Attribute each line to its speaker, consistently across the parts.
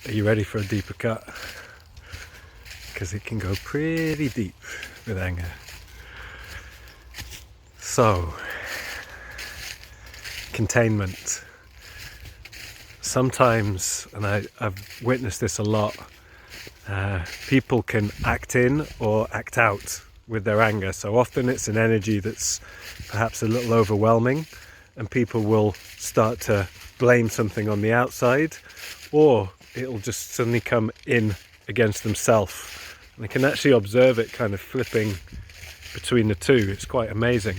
Speaker 1: Are you ready for a deeper cut? Because it can go pretty deep with anger. So, containment. Sometimes, and I've witnessed this a lot, people can act in or act out with their anger. So often it's an energy that's perhaps a little overwhelming, and people will start to blame something on the outside, or it'll just suddenly come in against themselves. And they can actually observe it kind of flipping between the two. It's quite amazing.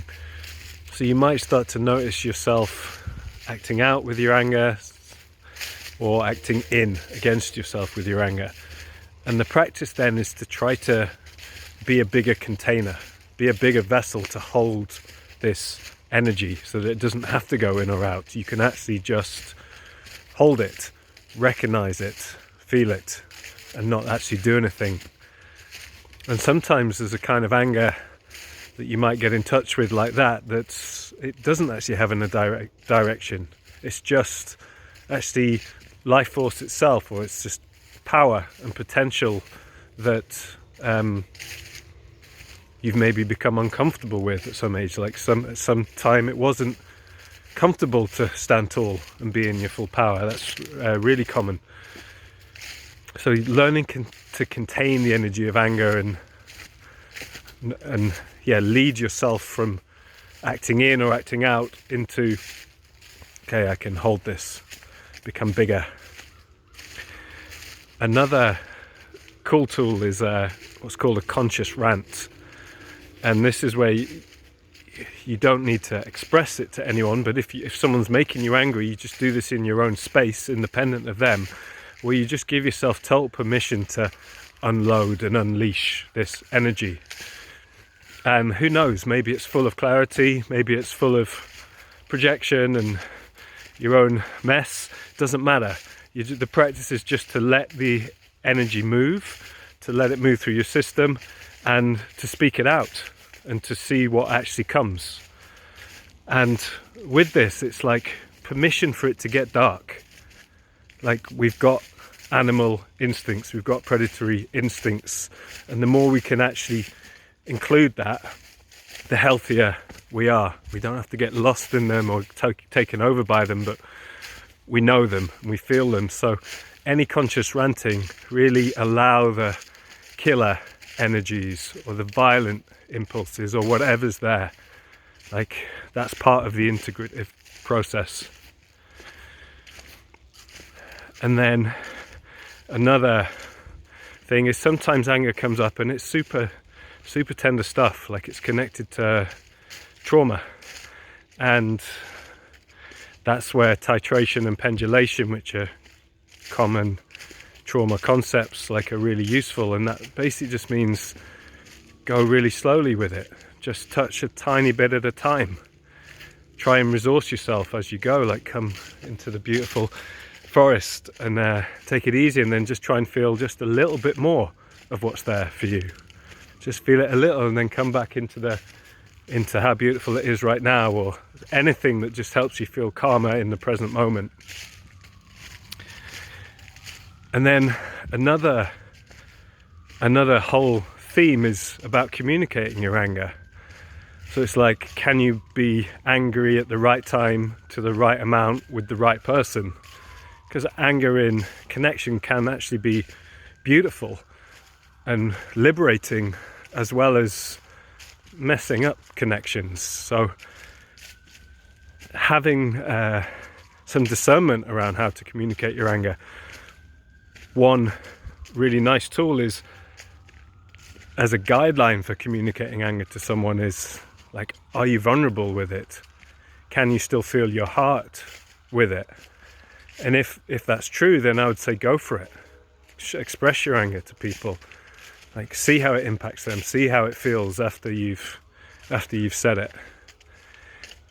Speaker 1: So you might start to notice yourself acting out with your anger or acting in against yourself with your anger. And the practice then is to try to be a bigger container, be a bigger vessel to hold this energy so that it doesn't have to go in or out. You can actually just hold it, recognize it, feel it, and not actually do anything. And sometimes there's a kind of anger that you might get in touch with like that, it doesn't actually have a direct direction. It's just actually life force itself, or it's just power and potential that you've maybe become uncomfortable with at some age. Like some time it wasn't comfortable to stand tall and be in your full power. That's really common. So learning to contain the energy of anger and lead yourself from acting in or acting out into, okay, I can hold this, become bigger. Another cool tool is what's called a conscious rant. And this is where you don't need to express it to anyone, but if someone's making you angry, you just do this in your own space, independent of them, where you just give yourself total permission to unload and unleash this energy. And who knows, maybe it's full of clarity, maybe it's full of projection and your own mess. Doesn't matter. The practice is just to let the energy move, to let it move through your system, and to speak it out and to see what actually comes. And with this, it's like permission for it to get dark. Like, we've got animal instincts, we've got predatory instincts, and the more we can actually include that, the healthier we are. We don't have to get lost in them or taken over by them, but we know them and we feel them. So any conscious ranting, really allow the killer energies or the violent impulses or whatever's there. Like, that's part of the integrative process. And then another thing is sometimes anger comes up and it's super tender stuff, like it's connected to trauma, and that's where titration and pendulation, which are common trauma concepts, like, are really useful. And that basically just means go really slowly with it, just touch a tiny bit at a time, try and resource yourself as you go, like come into the beautiful forest and take it easy, and then just try and feel just a little bit more of what's there for you. Just feel it a little and then come back into how beautiful it is right now, or anything that just helps you feel calmer in the present moment. And then another whole theme is about communicating your anger. So it's like, can you be angry at the right time, to the right amount, with the right person? Because anger in connection can actually be beautiful and liberating, as well as messing up connections. So having some discernment around how to communicate your anger. One really nice tool is, as a guideline for communicating anger to someone, is like, are you vulnerable with it? Can you still feel your heart with it? And if that's true, then I would say go for it. Express your anger to people. Like, see how it impacts them, see how it feels after you've said it.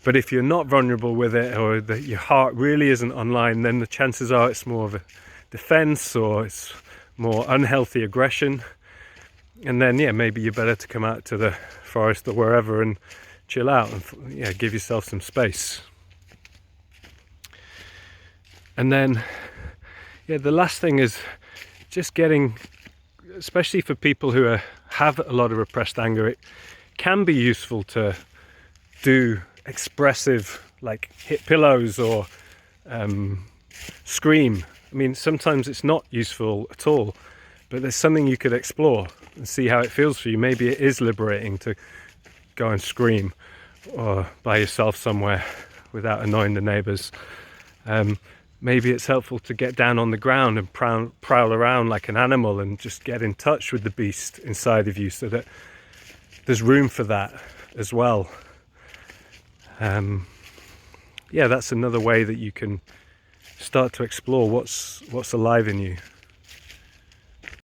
Speaker 1: But if you're not vulnerable with it, or that your heart really isn't online, then the chances are it's more of a defense, or it's more unhealthy aggression. And then, maybe you're better to come out to the forest or wherever and chill out and give yourself some space. And then Yeah, the last thing is just getting, especially for people who have a lot of repressed anger, it can be useful to do expressive, like hit pillows or scream. I mean, sometimes it's not useful at all, but there's something you could explore and see how it feels for you. Maybe it is liberating to go and scream or by yourself somewhere without annoying the neighbours. Maybe it's helpful to get down on the ground and prowl around like an animal and just get in touch with the beast inside of you, so that there's room for that as well. Yeah, that's another way that you can start to explore what's alive in you.